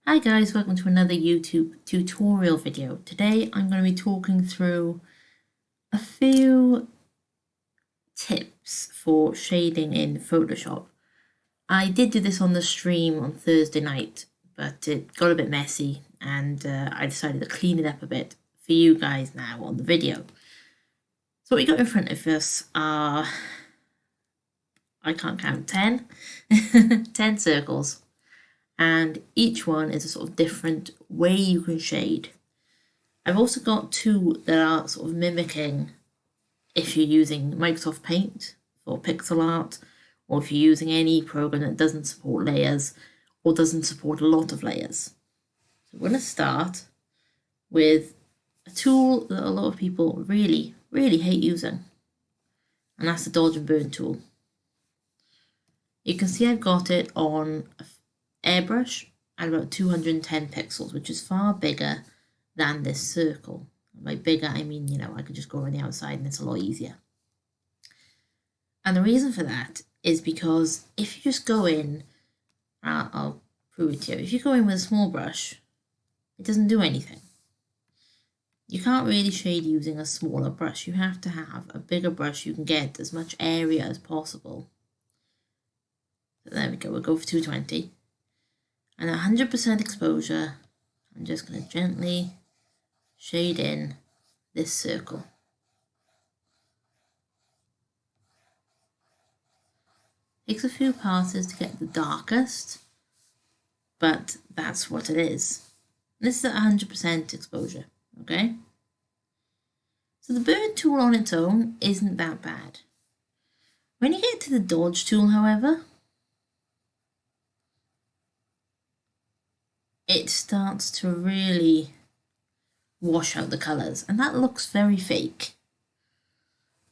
Hi guys, welcome to another YouTube tutorial video. Today I'm going to be talking through a few tips for shading in Photoshop. I did do this on the stream on Thursday night, but it got a bit messy and I decided to clean it up a bit for you guys now on the video. So what we got in front of us are, I can't count, 10, 10 circles. And each one is a sort of different way you can shade. I've also got two that are sort of mimicking if you're using Microsoft Paint for pixel art, or if you're using any program that doesn't support layers or doesn't support a lot of layers. So we're going to start with a tool that a lot of people really hate using, and that's the dodge and burn tool. You can see I've got it on airbrush at about 210 pixels, which is far bigger than this circle. By bigger, I mean, I could just go around the outside and it's a lot easier. And the reason for that is because if you just go in, I'll prove it to you, if you go in with a small brush, it doesn't do anything. You can't really shade using a smaller brush. You have to have a bigger brush. You can get as much area as possible. So there we go, we'll go for 220. And 100% exposure, I'm just going to gently shade in this circle. Takes a few passes to get the darkest, but that's what it is. This is at 100% exposure, okay? So the burn tool on its own isn't that bad. When you get to the dodge tool, however, it starts to really wash out the colours, and that looks very fake.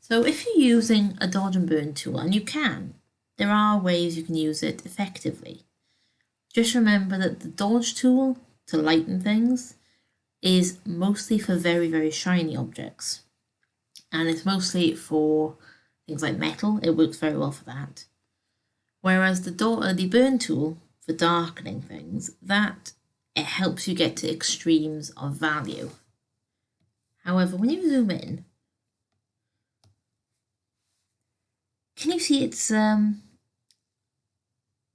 So if you're using a dodge and burn tool, and you can, there are ways you can use it effectively. Just remember that the dodge tool to lighten things is mostly for very shiny objects, and it's mostly for things like metal. It works very well for that. Whereas the burn tool for darkening things, it helps you get to extremes of value. However, when you zoom in, can you see it's there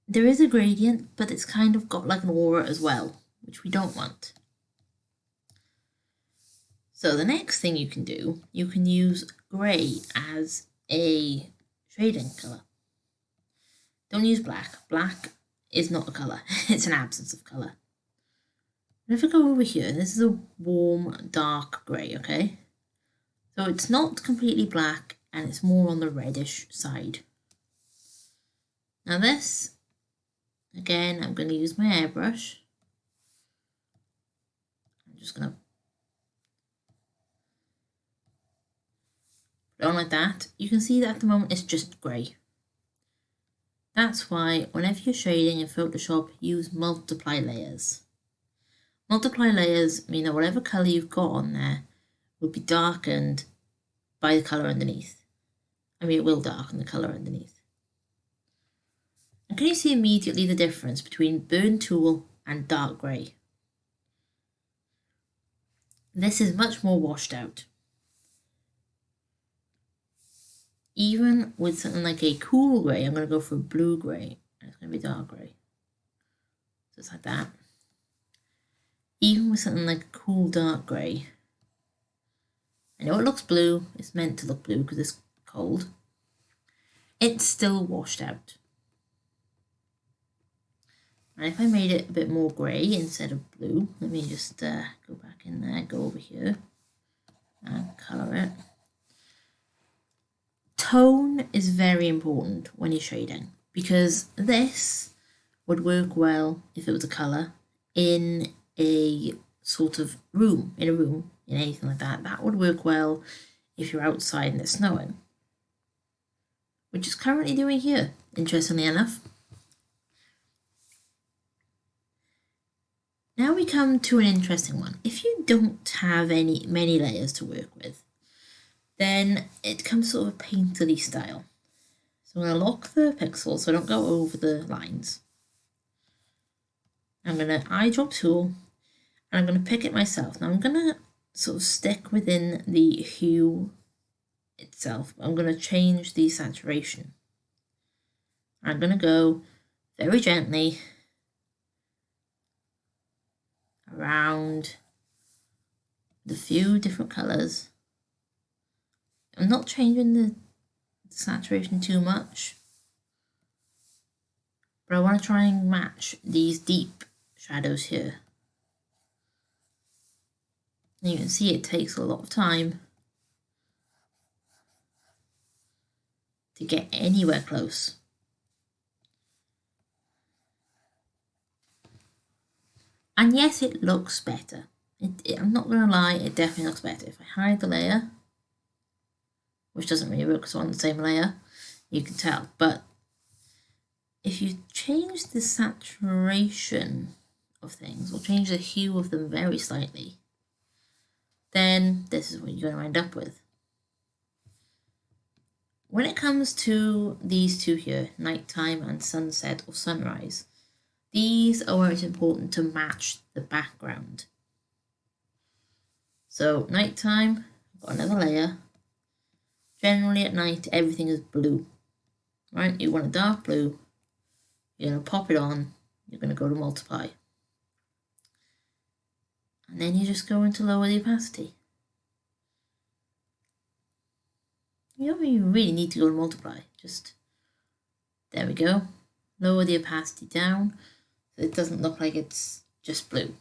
is a gradient, but it's kind of got like an aura as well, which we don't want. So the next thing you can do, you can use grey as a shading colour. Don't use black. Black is not a colour. It's an absence of colour. If I go over here, this is a warm, dark grey, okay? So it's not completely black, and it's more on the reddish side. Now this, again, I'm going to use my airbrush. I'm just going to put it on like that. You can see that at the moment it's just grey. That's why whenever you're shading in Photoshop, use multiply layers. Multiply layers mean that whatever colour you've got on there will be darkened by the colour underneath. I mean, it will darken the colour underneath. And can you see immediately the difference between burn tool and dark grey? This is much more washed out. Even with something like a cool grey, I'm going to go for a blue grey, and it's going to be dark grey. Just like that. Even with something like a cool dark grey, I know it looks blue, it's meant to look blue because it's cold, it's still washed out. And if I made it a bit more grey instead of blue, let me just go back in there, go over here and colour it. Tone is very important when you're shading, because this would work well if it was a colour in a sort of room, in anything like that. That would work well if you're outside and it's snowing, which is currently doing here, interestingly enough. Now we come to an interesting one. If you don't have many layers to work with, then it comes sort of a painterly style. So I'm going to lock the pixels so I don't go over the lines. I'm going to eyedrop tool, and I'm going to pick it myself. Now I'm going to sort of stick within the hue itself. I'm going to change the saturation. I'm going to go very gently around the few different colours. I'm not changing the saturation too much, but I want to try and match these deep shadows here. And you can see it takes a lot of time to get anywhere close. And yes, it looks better. I'm not going to lie, it definitely looks better. If I hide the layer, which doesn't really work because I'm on the same layer, you can tell. But if you change the saturation of things, or change the hue of them very slightly, then this is what you're going to end up with. When it comes to these two here, nighttime and sunset or sunrise, these are where it's important to match the background. So nighttime, I've got another layer. Generally at night, everything is blue, right? You want a dark blue, you're going to pop it on, you're going to go to multiply. And then you just go into lower the opacity. You don't even really need to go to multiply, just, there we go. Lower the opacity down, so it doesn't look like it's just blue.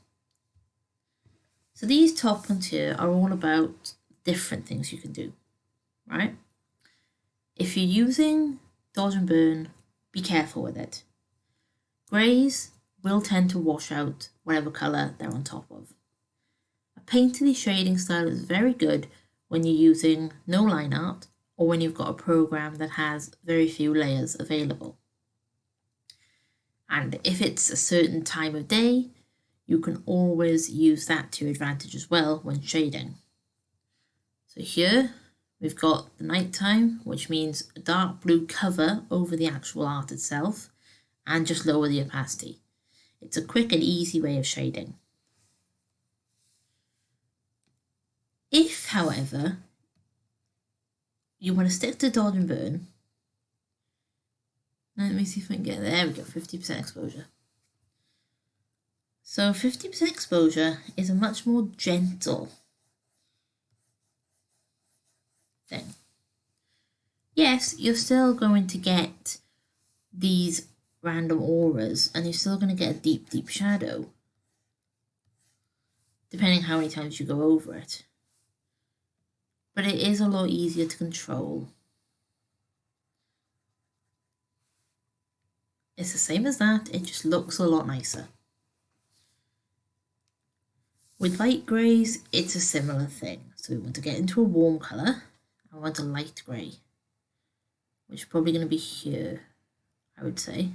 So these top ones here are all about different things you can do, right? If you're using dodge and burn, be careful with it. Greys will tend to wash out whatever colour they're on top of. A painterly shading style is very good when you're using no line art or when you've got a program that has very few layers available. And if it's a certain time of day, you can always use that to your advantage as well when shading. So here we've got the nighttime, which means a dark blue cover over the actual art itself, and just lower the opacity. It's a quick and easy way of shading. If, however, you want to stick to dodge and burn, let me see if I can get there we go, 50% exposure. So 50% exposure is a much more gentle thing. Yes, you're still going to get these random auras and you're still going to get a deep, deep shadow, depending how many times you go over it. But it is a lot easier to control. It's the same as that, it just looks a lot nicer. With light greys, it's a similar thing. So we want to get into a warm colour. I want a light grey, which is probably going to be here, I would say.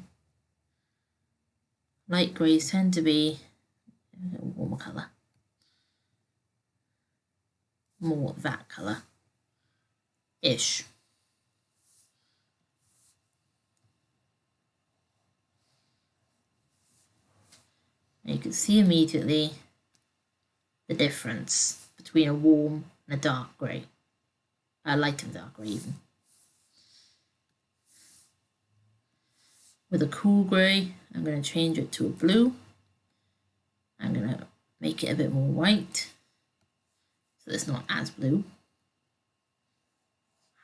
Light greys tend to be a warmer colour. More that colour-ish. And you can see immediately the difference between a warm and a dark grey. A light and dark grey even. With a cool grey, I'm going to change it to a blue. I'm going to make it a bit more white, so it's not as blue.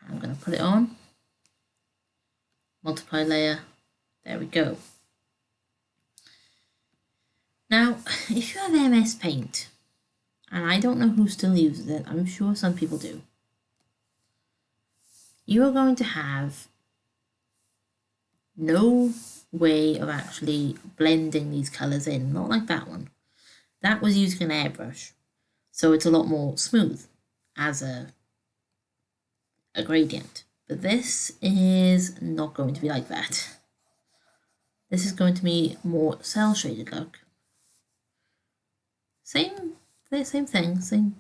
I'm going to put it on, multiply layer, there we go. Now, if you have MS Paint, and I don't know who still uses it, I'm sure some people do, you are going to have no way of actually blending these colours in, not like that one. That was using an airbrush, so it's a lot more smooth as a gradient. But this is not going to be like that. This is going to be more cell shaded look. Same thing, same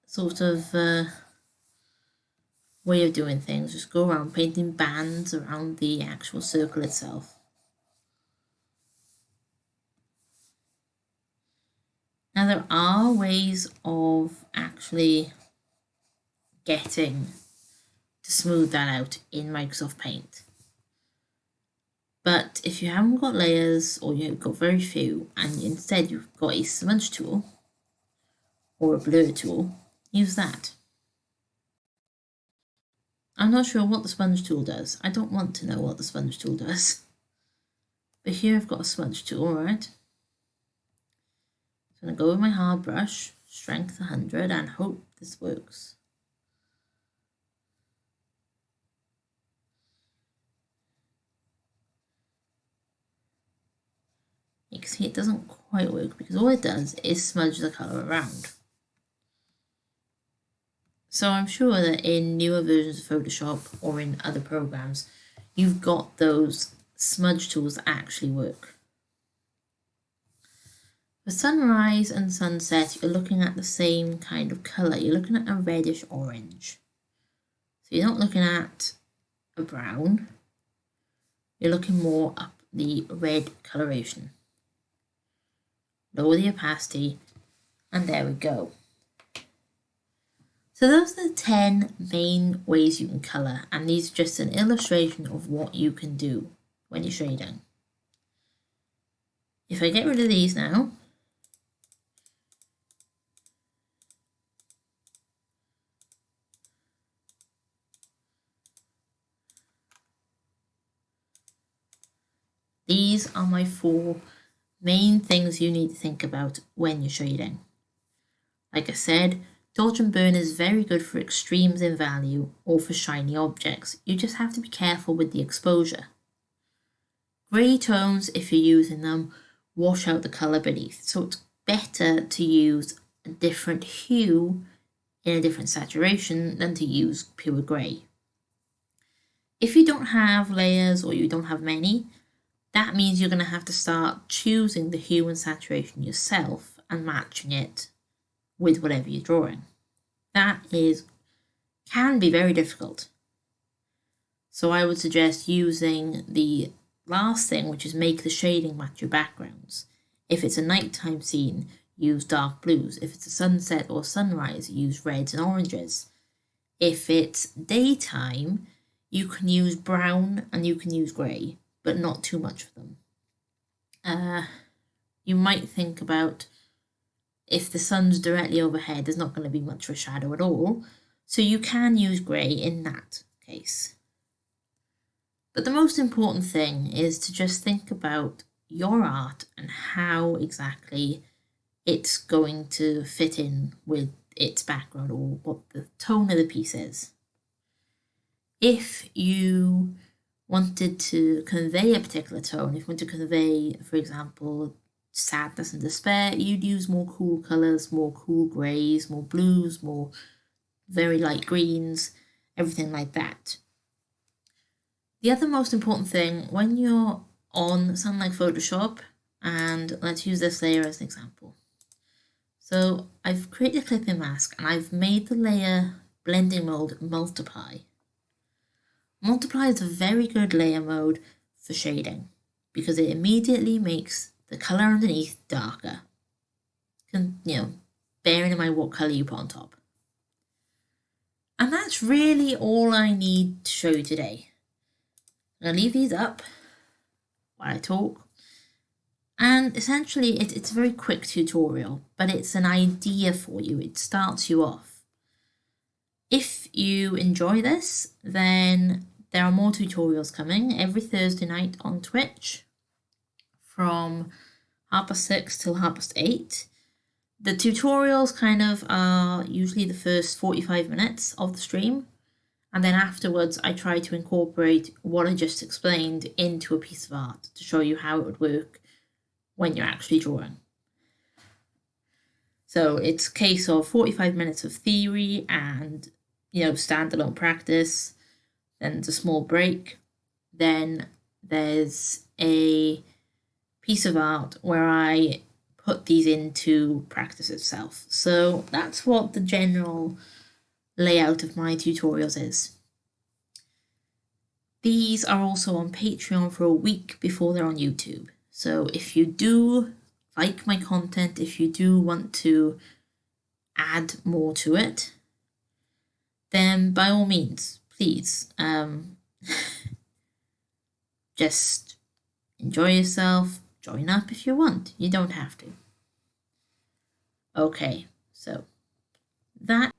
sort of way of doing things. Just go around painting bands around the actual circle itself. there are ways of actually getting to smooth that out in Microsoft Paint. But if you haven't got layers, or you've got very few, and instead you've got a smudge tool or a blur tool, use that. I'm not sure what the sponge tool does. I don't want to know what the sponge tool does. But here I've got a smudge tool, alright? I'm going to go with my hard brush, strength 100, and hope this works. You can see it doesn't quite work because all it does is smudge the colour around. So I'm sure that in newer versions of Photoshop or in other programs, you've got those smudge tools that actually work. For sunrise and sunset, you're looking at the same kind of colour. You're looking at a reddish orange. So you're not looking at a brown. You're looking more up the red coloration. Lower the opacity, and there we go. So those are the 10 main ways you can colour, and these are just an illustration of what you can do when you're shading. If I get rid of these now, these are my 4 main things you need to think about when you're shading. Like I said, dodge and burn is very good for extremes in value or for shiny objects. You just have to be careful with the exposure. Grey tones, if you're using them, wash out the colour beneath, so it's better to use a different hue in a different saturation than to use pure grey. If you don't have layers or you don't have many, that means you're going to have to start choosing the hue and saturation yourself and matching it with whatever you're drawing. That can be very difficult. So I would suggest using the last thing, which is make the shading match your backgrounds. If it's a nighttime scene, use dark blues. If it's a sunset or sunrise, use reds and oranges. If it's daytime, you can use brown and you can use grey, but not too much of them. You might think about if the sun's directly overhead, there's not going to be much of a shadow at all, so you can use grey in that case. But the most important thing is to just think about your art and how exactly it's going to fit in with its background or what the tone of the piece is. If you wanted to convey a particular tone, if you want to convey, for example, sadness and despair, you'd use more cool colours, more cool greys, more blues, more very light greens, everything like that. The other most important thing when you're on something like Photoshop, and let's use this layer as an example. So I've created a clipping mask and I've made the layer blending mode multiply. Multiply is a very good layer mode for shading because it immediately makes the colour underneath darker. Bearing in mind what colour you put on top. And that's really all I need to show you today. I'm going to leave these up while I talk. And essentially it's a very quick tutorial, but it's an idea for you. It starts you off. If you enjoy this, then there are more tutorials coming every Thursday night on Twitch from 6:30 till 8:30. The tutorials kind of are usually the first 45 minutes of the stream, and then afterwards I try to incorporate what I just explained into a piece of art to show you how it would work when you're actually drawing. So it's a case of 45 minutes of theory and standalone practice, then there's a small break, then there's a piece of art where I put these into practice itself. So that's what the general layout of my tutorials is. These are also on Patreon for a week before they're on YouTube. So if you do like my content, if you do want to add more to it, then by all means, please, just enjoy yourself, join up if you want. You don't have to. Okay, so that.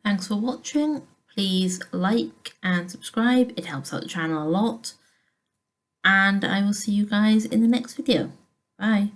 Thanks for watching. Please like and subscribe. It helps out the channel a lot. And I will see you guys in the next video. Bye.